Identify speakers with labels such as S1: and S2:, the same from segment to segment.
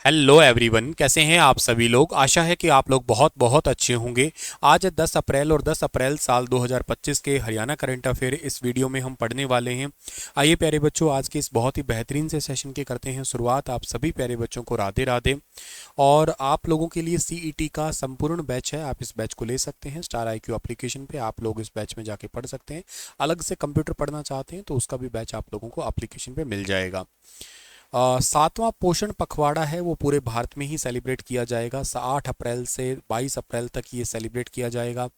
S1: Hello everyone, कैसे हैं आप सभी लोग। आशा है कि आप लोग बहुत बहुत अच्छे होंगे। आज है 10 अप्रैल और 10 अप्रैल साल 2025 के हरियाणा करंट अफेयर इस वीडियो में हम पढ़ने वाले हैं। आइए प्यारे बच्चों, आज के इस बहुत ही बेहतरीन से सेशन की करते हैं शुरुआत। आप सभी प्यारे बच्चों को राधे राधे। और आप लोगों के लिए सीईटी का संपूर्ण बैच है, आप इस बैच को ले सकते हैं। स्टार आईक्यू एप्लीकेशन पे आप लोग इस बैच में जाके पढ़ सकते हैं। अलग से कंप्यूटर पढ़ना चाहते हैं तो उसका भी बैच आप लोगों को एप्लीकेशन पे मिल जाएगा। सातवां पोषण पखवाड़ा है वो पूरे भारत में ही सेलिब्रेट किया जाएगा। 8 अप्रैल से 22 अप्रैल तक ये सेलिब्रेट किया जाएगा।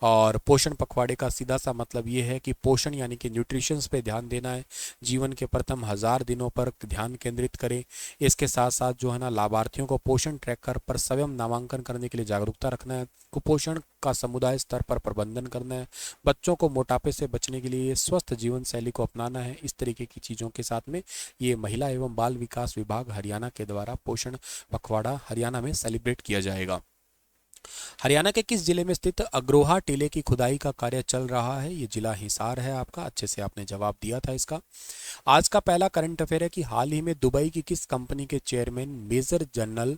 S1: और पोषण पखवाड़े का सीधा सा मतलब ये है कि पोषण यानी कि न्यूट्रिशंस पे ध्यान देना है। जीवन के प्रथम 1000 दिनों पर ध्यान केंद्रित करें। इसके साथ साथ जो है ना, लाभार्थियों को पोषण ट्रैकर पर स्वयं नामांकन करने के लिए जागरूकता रखना है। कुपोषण का समुदाय स्तर पर प्रबंधन करना है। बच्चों को मोटापे से बचने के लिए स्वस्थ जीवन शैली को अपनाना है। इस तरीके की चीज़ों के साथ में ये महिला एवं बाल विकास विभाग हरियाणा के द्वारा पोषण पखवाड़ा हरियाणा में सेलिब्रेट किया जाएगा। हरियाणा के किस जिले में स्थित अग्रोहा टीले की खुदाई का कार्य चल रहा है? ये जिला हिसार है आपका। अच्छे से आपने जवाब दिया था इसका। आज का पहला करंट अफेयर है कि हाल ही में दुबई की किस कंपनी के चेयरमैन मेजर जनरल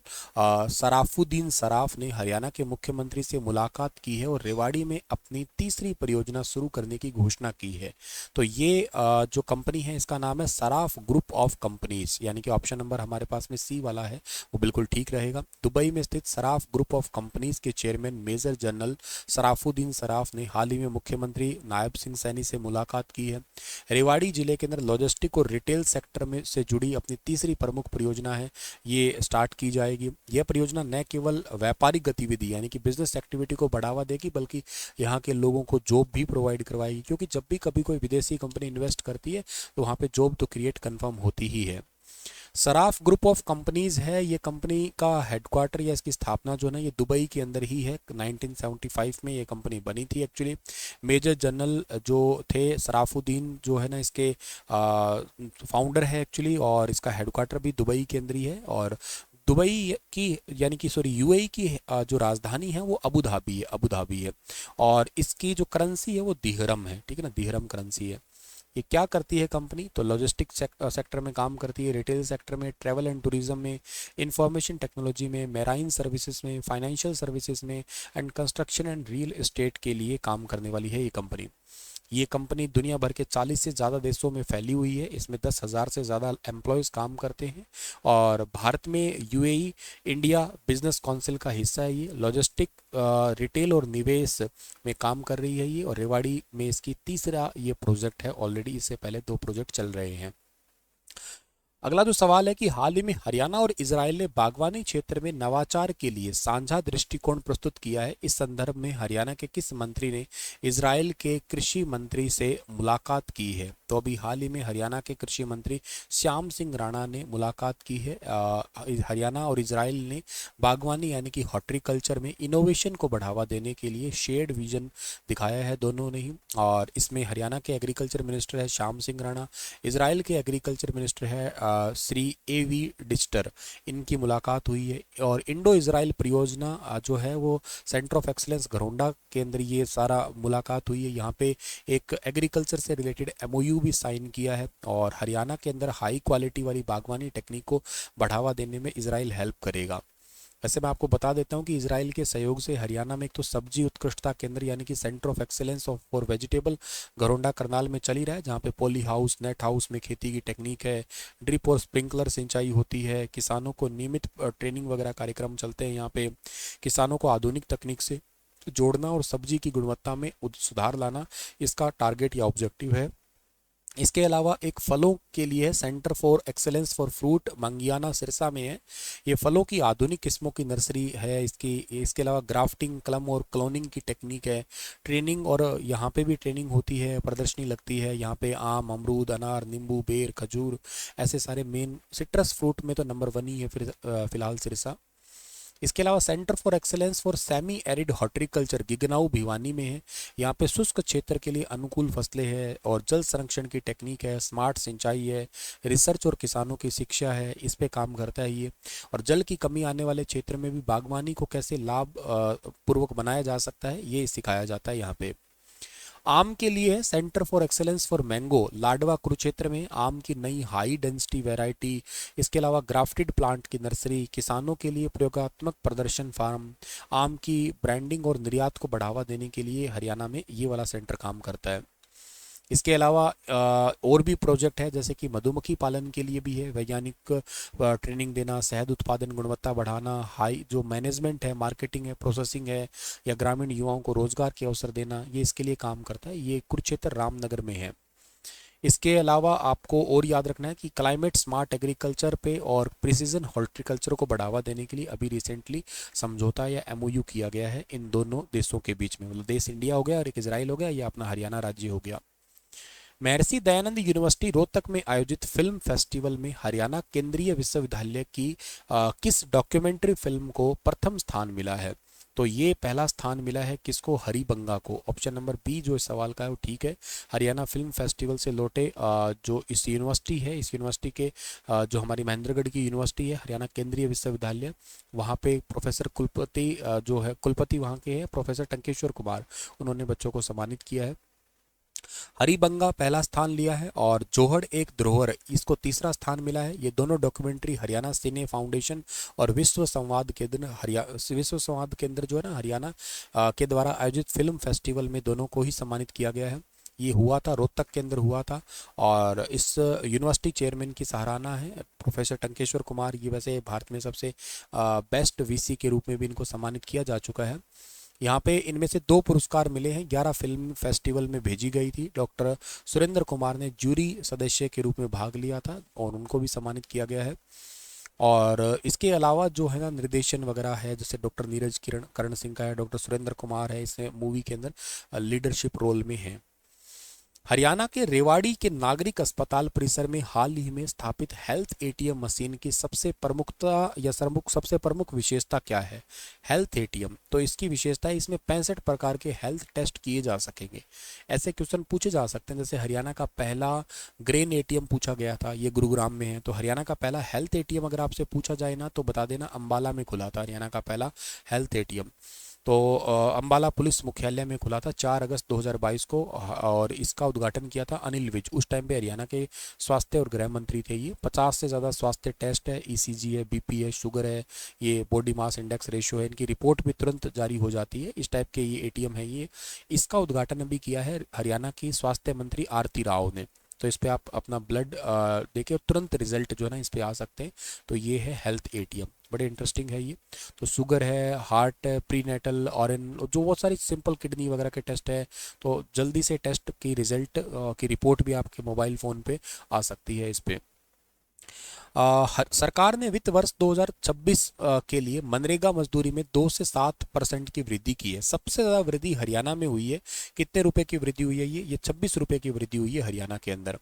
S1: सराफुद्दीन सराफ ने हरियाणा के मुख्यमंत्री से मुलाकात की है और रेवाड़ी में अपनी तीसरी परियोजना शुरू करने की घोषणा की है? तो ये जो कंपनी है इसका नाम है सराफ ग्रुप ऑफ कंपनीज, यानी कि ऑप्शन नंबर हमारे पास में सी वाला है वो बिल्कुल ठीक रहेगा। दुबई में स्थित सराफ ग्रुप ऑफ कंपनीज के चेयरमैन मेजर जनरल सराफुद्दीन सराफ ने हाल ही में मुख्यमंत्री नायब सिंह सैनी से मुलाकात की है। रेवाड़ी जिले के अंदर लॉजिस्टिक और रिटेल सेक्टर में से जुड़ी अपनी तीसरी प्रमुख परियोजना है, ये स्टार्ट की जाएगी। यह परियोजना न केवल व्यापारिक गतिविधि यानी कि बिजनेस एक्टिविटी को बढ़ावा देगी, बल्कि यहाँ के लोगों को जॉब भी प्रोवाइड करवाएगी, क्योंकि जब भी कभी कोई विदेशी कंपनी इन्वेस्ट करती है तो वहाँ पे जॉब तो क्रिएट कंफर्म होती ही है। सराफ ग्रुप ऑफ कंपनीज है, ये कंपनी का हेडक्वार्टर या इसकी स्थापना जो है ना, ये दुबई के अंदर ही है। 1975 में ये कंपनी बनी थी एक्चुअली। मेजर जनरल जो थे सराफुद्दीन जो है ना, इसके फाउंडर है एक्चुअली, और इसका हेडक्वार्टर भी दुबई के अंदर ही है। और दुबई की यानी कि सॉरी यूएई की जो राजधानी है वो अबू धाबी है, अबू धाबी है। और इसकी जो करेंसी है वो दिहरम है, ठीक है ना, दिहरम करेंसी है। ये क्या करती है कंपनी? तो लॉजिस्टिक सेक्टर में काम करती है, रिटेल सेक्टर में, ट्रैवल एंड टूरिज्म में, इंफॉर्मेशन टेक्नोलॉजी में, मैराइन सर्विसेज में, फाइनेंशियल सर्विसेज में and construction and real estate के लिए काम करने वाली है ये कंपनी। ये कंपनी दुनिया भर के 40 से ज़्यादा देशों में फैली हुई है। इसमें 10,000 से ज़्यादा एम्प्लॉयज़ काम करते हैं। और भारत में यूएई इंडिया बिजनेस काउंसिल का हिस्सा है। ये लॉजिस्टिक, रिटेल और निवेश में काम कर रही है ये। और रेवाड़ी में इसकी तीसरा ये प्रोजेक्ट है, ऑलरेडी इससे पहले 2 प्रोजेक्ट चल रहे हैं। अगला जो सवाल है कि हाल ही में हरियाणा और इजराइल ने बागवानी क्षेत्र में नवाचार के लिए साझा दृष्टिकोण प्रस्तुत किया है। इस संदर्भ में हरियाणा के किस मंत्री ने इजराइल के कृषि मंत्री से मुलाकात की है? तो अभी हाल ही में हरियाणा के कृषि मंत्री श्याम सिंह राणा ने मुलाकात की है। हरियाणा और इजराइल ने बागवानी यानी कि हॉर्टिकल्चर में इनोवेशन को बढ़ावा देने के लिए शेयर्ड विजन दिखाया है दोनों ने ही। और इसमें हरियाणा के एग्रीकल्चर मिनिस्टर है श्याम सिंह राणा, इजराइल के एग्रीकल्चर मिनिस्टर है श्री एवी डिस्टर, इनकी मुलाकात हुई है। और इंडो इजराइल परियोजना जो है वो सेंटर ऑफ एक्सलेंस घरोंडा के अंदर ये सारा मुलाकात हुई है। यहाँ पे एक एग्रीकल्चर से रिलेटेड एमओयू भी साइन किया है। और हरियाणा के अंदर हाई क्वालिटी वाली बागवानी टेक्निक को बढ़ावा देने में इजराइल हेल्प करेगा। वैसे मैं आपको बता देता हूँ कि इजराइल के सहयोग से हरियाणा में एक तो सब्जी उत्कृष्टता केंद्र यानी कि centre of excellence of for vegetable Gharaunda Karnal में चल ही रहा है, जहाँ पे पॉली हाउस, नेट हाउस में खेती की टेक्निक है, ड्रिप और स्प्रिंकलर सिंचाई होती है। किसानों को नियमित ट्रेनिंग वगैरह कार्यक्रम चलते हैं यहाँ पे। किसानों को आधुनिक तकनीक से जोड़ना और सब्जी की गुणवत्ता में सुधार लाना इसका टारगेट या ऑब्जेक्टिव है। इसके अलावा एक फलों के लिए है centre for excellence for fruit, Mangiana Sirsa में है। ये फलों की आधुनिक किस्मों की नर्सरी है इसकी। इसके अलावा ग्राफ्टिंग, क्लम और क्लोनिंग की टेक्निक है, ट्रेनिंग, और यहाँ पे भी ट्रेनिंग होती है, प्रदर्शनी लगती है यहाँ पे। आम, अमरूद, अनार, नींबू, बेर, खजूर, ऐसे सारे मेन सिट्रस फ्रूट में तो नंबर 1 ही है फिर फिलहाल सिरसा। इसके अलावा centre for excellence for semi arid horticulture Gignau Bhiwani में है। यहाँ पे शुष्क क्षेत्र के लिए अनुकूल फसलें हैं और जल संरक्षण की टेक्निक है, स्मार्ट सिंचाई है, रिसर्च और किसानों की शिक्षा है, इस पे काम करता है ये। और जल की कमी आने वाले क्षेत्र में भी बागवानी को कैसे लाभ पूर्वक बनाया जा सकता है ये सिखाया जाता है यहाँ पे। आम के लिए है centre for excellence for mango Ladwa Kurukshetra में आम की नई हाई डेंसिटी वैरायटी। इसके अलावा ग्राफ्टेड प्लांट की नर्सरी, किसानों के लिए प्रयोगात्मक प्रदर्शन फार्म, आम की ब्रांडिंग और निर्यात को बढ़ावा देने के लिए हरियाणा में ये वाला सेंटर काम करता है। इसके अलावा और भी प्रोजेक्ट है, जैसे कि मधुमक्खी पालन के लिए भी है, वैज्ञानिक ट्रेनिंग देना, शहद उत्पादन गुणवत्ता बढ़ाना, हाई जो मैनेजमेंट है, मार्केटिंग है, प्रोसेसिंग है, या ग्रामीण युवाओं को रोजगार के अवसर देना, ये इसके लिए काम करता है। ये कुरुक्षेत्र रामनगर में है। इसके अलावा आपको और याद रखना है कि क्लाइमेट स्मार्ट एग्रीकल्चर पे और प्रिसीजन हॉर्टिकल्चर को बढ़ावा देने के लिए अभी रिसेंटली समझौता या एमओयू किया गया है इन दोनों देशों के बीच में। मतलब देश इंडिया हो गया और एक इजराइल हो गया, या अपना हरियाणा राज्य हो गया। महर्षि दयानंद यूनिवर्सिटी रोहतक में आयोजित फिल्म फेस्टिवल में हरियाणा केंद्रीय विश्वविद्यालय की किस डॉक्यूमेंट्री फिल्म को प्रथम स्थान मिला है? तो ये पहला स्थान मिला है किसको? हरिबंगा को। ऑप्शन नंबर बी जो इस सवाल का है वो ठीक है। हरियाणा फिल्म फेस्टिवल से लौटे जो इस यूनिवर्सिटी है, इस यूनिवर्सिटी के जो हमारी महेंद्रगढ़ की यूनिवर्सिटी है, हरियाणा केंद्रीय विश्वविद्यालय, वहाँ पे प्रोफेसर कुलपति जो है कुलपति वहाँ के हैं प्रोफेसर टंकेश्वर कुमार, उन्होंने बच्चों को सम्मानित किया है। हरिबंगा पहला स्थान लिया है और जोहड़ एक धरोहर इसको तीसरा स्थान मिला है। ये दोनों डॉक्यूमेंट्री हरियाणा सिने फाउंडेशन और विश्व संवाद केंद्र विश्व संवाद केंद्र जो है ना हरियाणा के द्वारा आयोजित फिल्म फेस्टिवल में दोनों को ही सम्मानित किया गया है। ये हुआ था रोहतक के अंदर हुआ था और इस यूनिवर्सिटी चेयरमैन की सराहना है प्रोफेसर टंकेश्वर कुमार। ये वैसे भारत में सबसे बेस्ट वीसी के रूप में भी इनको सम्मानित किया जा चुका है। यहाँ पे इनमें से 2 पुरस्कार मिले हैं। 11 फिल्म फेस्टिवल में भेजी गई थी। डॉक्टर सुरेंद्र कुमार ने जूरी सदस्य के रूप में भाग लिया था और उनको भी सम्मानित किया गया है। और इसके अलावा जो है ना निर्देशन वगैरह है, जैसे डॉक्टर नीरज किरण करण सिंह का है, डॉक्टर सुरेंद्र कुमार है, इसमें मूवी के अंदर लीडरशिप रोल में है। हरियाणा के रेवाड़ी के नागरिक अस्पताल परिसर में हाल ही में स्थापित हेल्थ एटीएम मशीन की सबसे प्रमुखता या सबसे प्रमुख विशेषता क्या है? हेल्थ एटीएम, तो इसकी विशेषता है इसमें 65 प्रकार के हेल्थ टेस्ट किए जा सकेंगे। ऐसे क्वेश्चन पूछे जा सकते हैं, जैसे हरियाणा का पहला ग्रेन एटीएम पूछा गया था, ये गुरुग्राम में है। तो हरियाणा का पहला हेल्थ एटीएम अगर आपसे पूछा जाए ना तो बता देना अम्बाला में खुला था हरियाणा का पहला हेल्थ एटीएम। तो अम्बाला पुलिस मुख्यालय में खुला था 4 अगस्त 2022 को और इसका उद्घाटन किया था अनिल विज। उस टाइम पे हरियाणा के स्वास्थ्य और गृह मंत्री थे ये। 50 से ज़्यादा स्वास्थ्य टेस्ट है, ईसीजी है, बीपी है, शुगर है, ये बॉडी मास इंडेक्स रेशियो है, इनकी रिपोर्ट भी तुरंत जारी हो जाती है। इस टाइप के ये एटीएम है ये। इसका उद्घाटन अभी किया है हरियाणा की स्वास्थ्य मंत्री आरती राव ने। तो इस पर आप अपना ब्लड देके तुरंत रिजल्ट जो है ना इस पर आ सकते हैं। तो ये है हेल्थ एटीएम, बड़े इंटरेस्टिंग है ये। तो शुगर है, हार्ट है, प्रीनेटल और जो बहुत सारी सिंपल किडनी वगैरह के टेस्ट है, तो जल्दी से टेस्ट की रिजल्ट की रिपोर्ट भी आपके मोबाइल फ़ोन पे आ सकती है इस पे। सरकार ने वित्त वर्ष 2026 के लिए मनरेगा मजदूरी में 2 से 7% की वृद्धि की है। सबसे ज़्यादा वृद्धि हरियाणा में हुई है। कितने रुपए की वृद्धि हुई है? ये 26 रुपए की वृद्धि हुई है हरियाणा के अंदर।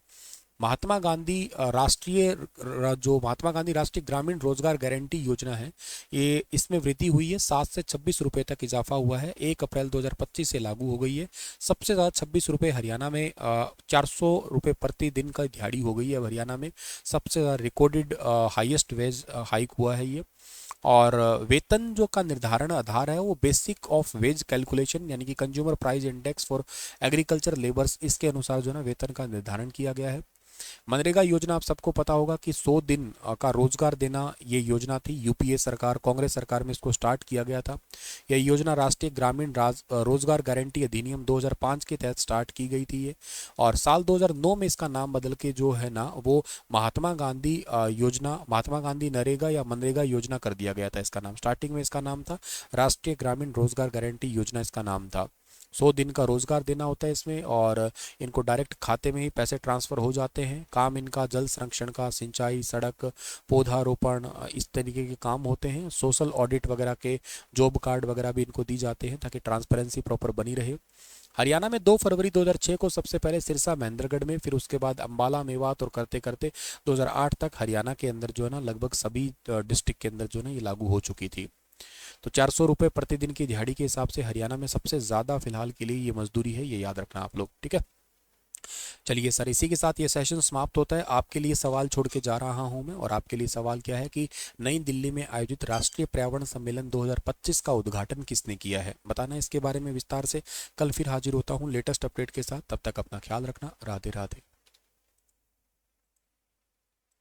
S1: महात्मा गांधी राष्ट्रीय ग्रामीण रोजगार गारंटी योजना है, ये इसमें वृद्धि हुई है। 7 से 26 रुपए तक इजाफा हुआ है। 1 अप्रैल 2025 से लागू हो गई है। सबसे ज़्यादा 26 रुपये हरियाणा में 400 रुपये प्रति दिन का दिहाड़ी हो गई है हरियाणा में। सबसे ज़्यादा रिकॉर्डेड हाईएस्ट वेज हाइक हुआ है ये। और वेतन जो का निर्धारण आधार है वो बेसिक ऑफ वेज कैलकुलेशन यानी कि consumer price index for agriculture labours, इसके अनुसार जो है ना वेतन का निर्धारण किया गया है। मनरेगा योजना आप सबको पता होगा कि 100 दिन का रोजगार देना ये योजना थी। यूपीए सरकार कांग्रेस सरकार में इसको स्टार्ट किया गया था। यह योजना राष्ट्रीय ग्रामीण रोजगार गारंटी अधिनियम 2005 के तहत स्टार्ट की गई थी ये। और साल 2009 में इसका नाम बदल के जो है ना वो महात्मा गांधी योजना, महात्मा गांधी नरेगा या मनरेगा योजना कर दिया गया था। इसका नाम स्टार्टिंग में इसका नाम था राष्ट्रीय ग्रामीण रोजगार गारंटी योजना, इसका नाम था। 100 दिन का रोजगार देना होता है इसमें और इनको डायरेक्ट खाते में ही पैसे ट्रांसफ़र हो जाते हैं। काम इनका जल संरक्षण का, सिंचाई, सड़क, पौधारोपण, इस तरीके के काम होते हैं। सोशल ऑडिट वगैरह के जॉब कार्ड वगैरह भी इनको दी जाते हैं ताकि ट्रांसपेरेंसी प्रॉपर बनी रहे। हरियाणा में 2 फरवरी 2006 को सबसे पहले सिरसा महेंद्रगढ़ में, फिर उसके बाद अंबाला, मेवात और करते करते 2008 तक हरियाणा के अंदर जो है ना लगभग सभी डिस्ट्रिक्ट के अंदर जो है ना ये लागू हो चुकी थी। तो 400 रुपये प्रतिदिन की दिहाड़ी के हिसाब से हरियाणा में सबसे ज़्यादा फिलहाल के लिए ये मजदूरी है, ये याद रखना आप लोग, ठीक है। चलिए सर, इसी के साथ ये सेशन समाप्त होता है। आपके लिए सवाल छोड़ के जा रहा हूं मैं, और आपके लिए सवाल क्या है कि नई दिल्ली में आयोजित राष्ट्रीय पर्यावरण सम्मेलन 2025 का उद्घाटन किसने किया है, बताना इसके बारे में विस्तार से। कल फिर हाजिर होता हूं लेटेस्ट अपडेट के साथ, तब तक अपना ख्याल रखना। राधे राधे।